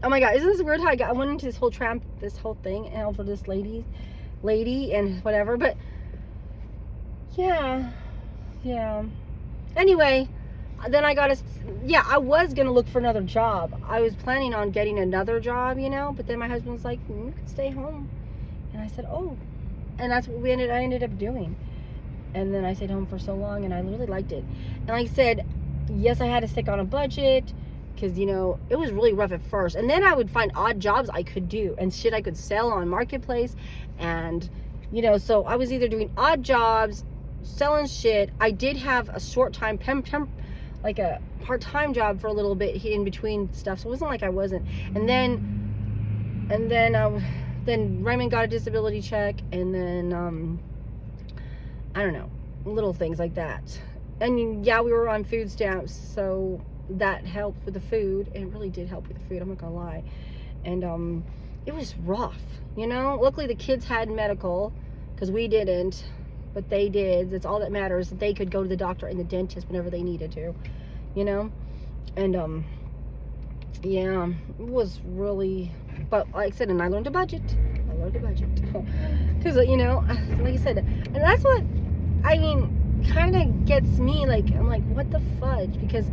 Oh my God, isn't this weird how I went into this whole thing, and over this lady and whatever, but yeah. Anyway, then I was gonna look for another job. I was planning on getting another job, but then my husband was like, you can stay home. And I said, oh. And that's what I ended up doing. And then I stayed home for so long, and I really liked it. And like I said, yes, I had to stick on a budget, because, it was really rough at first. And then I would find odd jobs I could do, and shit I could sell on Marketplace. And, so I was either doing odd jobs, selling shit. I did have a short time, like a part-time job for a little bit in between stuff. So it wasn't like I wasn't. And then Raymond got a disability check, and then, I don't know, little things like that. And yeah, we were on food stamps, so that helped with the food. It really did help with the food, I'm not gonna lie. And it was rough, Luckily the kids had medical, because we didn't, but they did. That's all that matters, that they could go to the doctor and the dentist whenever they needed to, And yeah, it was really, but like I said, and I learned a budget. Because, like I said, and that's what, kind of gets me, like, I'm like, what the fudge? Because,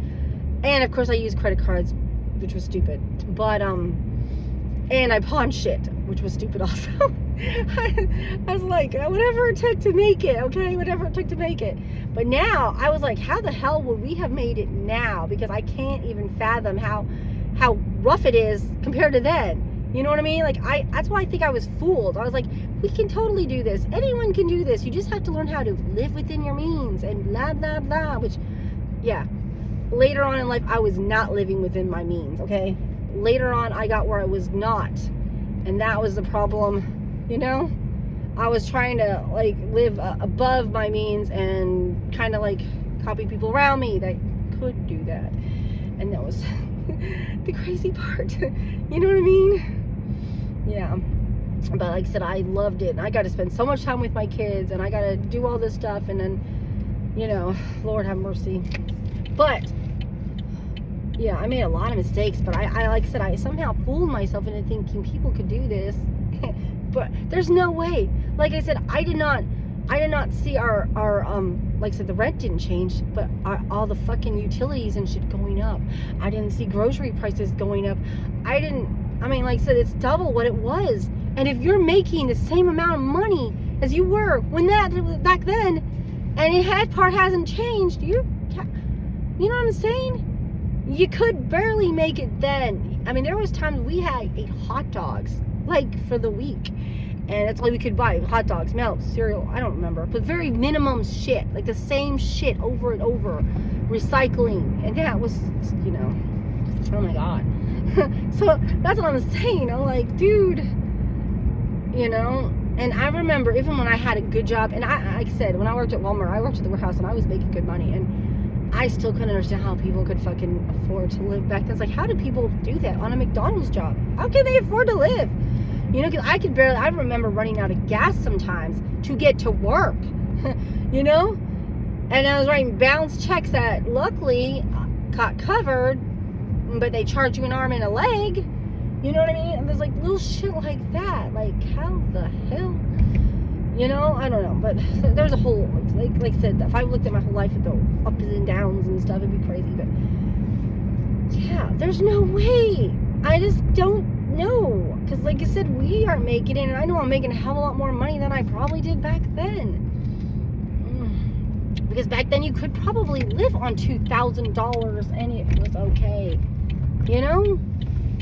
and of course I use credit cards, which was stupid, but, and I pawned shit, which was stupid also. I was like, whatever it took to make it, okay? Whatever it took to make it. But now, I was like, how the hell would we have made it now? Because I can't even fathom how rough it is compared to then. You know what I mean? Like, that's why I think I was fooled. I was like, we can totally do this. Anyone can do this. You just have to learn how to live within your means and blah, blah, blah. Which, yeah. Later on in life, I was not living within my means, okay? Later on, I got where I was not. And that was the problem, I was trying to, like, live above my means and kind of, like, copy people around me that could do that. And that was the crazy part. You know what I mean? Yeah. But like I said, I loved it. And I got to spend so much time with my kids, and I got to do all this stuff. And then, Lord have mercy. But, yeah, I made a lot of mistakes. But I like I said, I somehow fooled myself into thinking people could do this. But there's no way. Like I said, I did not see our like I said, the rent didn't change, but all the fucking utilities and shit going up. I didn't see grocery prices going up. Like I said, it's double what it was. And if you're making the same amount of money as you were back then, and part hasn't changed, you know what I'm saying? You could barely make it then. There was times we ate hot dogs, like, for the week. And that's all we could buy. Hot dogs, milk, cereal, I don't remember. But very minimum shit. Like the same shit over and over. Recycling. And that was, oh my God. So that's what I'm saying. I'm like, dude, And I remember even when I had a good job. And like I said, when I worked at Walmart, I worked at the warehouse and I was making good money. And I still couldn't understand how people could fucking afford to live back then. It's like, how do people do that on a McDonald's job? How can they afford to live? Because I remember running out of gas sometimes to get to work, And I was writing bounce checks that luckily got covered, but they charge you an arm and a leg, you know what I mean? And there's like little shit like that. Like, how the hell? I don't know. But there's a whole, like I said, if I looked at my whole life with the ups and downs and stuff, it'd be crazy. But yeah, there's no way. I just don't know. Because like I said, we aren't making it, and I know I'm making a hell of a lot more money than I probably did back then. Because back then you could probably live on $2,000 and it was okay.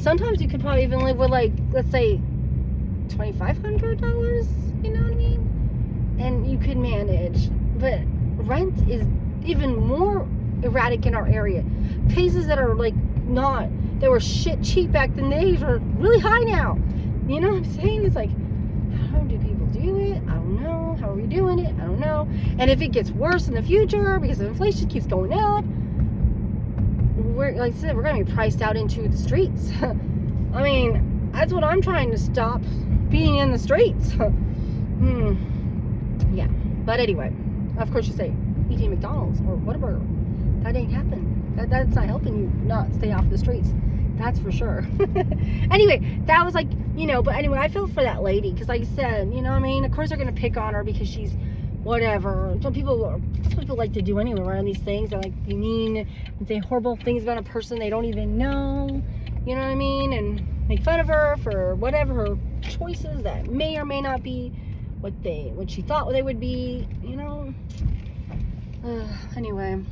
Sometimes you could probably even live with, like, let's say $2,500, you know what I mean? And you could manage. But rent is even more erratic in our area. Places that are like not, they were shit cheap back then, they are really high now. You know what I'm saying? It's like, how do people do it? I don't know. How are we doing it? I don't know. And if it gets worse in the future because the inflation keeps going up, we're, like I said, we're going to be priced out into the streets. That's what I'm trying to stop, being in the streets. Yeah. But anyway, of course you say, eating McDonald's or whatever. That ain't happening. That's not helping you not stay off the streets. That's for sure. Anyway, that was like, you know, but anyway, I feel for that lady because, like I said, you know what I mean? Of course, they're going to pick on her because she's whatever. That's what people like to do anyway, right? On these things. They like be mean and say horrible things about a person they don't even know. You know what I mean? And make fun of her for whatever her choices that may or may not be what she thought they would be, you know. Anyway,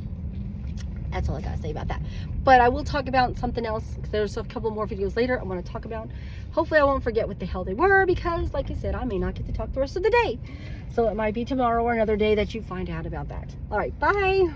that's all I gotta say about that. But I will talk about something else because there's a couple more videos later I want to talk about. Hopefully I won't forget what the hell they were because, like I said, I may not get to talk the rest of the day. So it might be tomorrow or another day that you find out about that. All right, bye.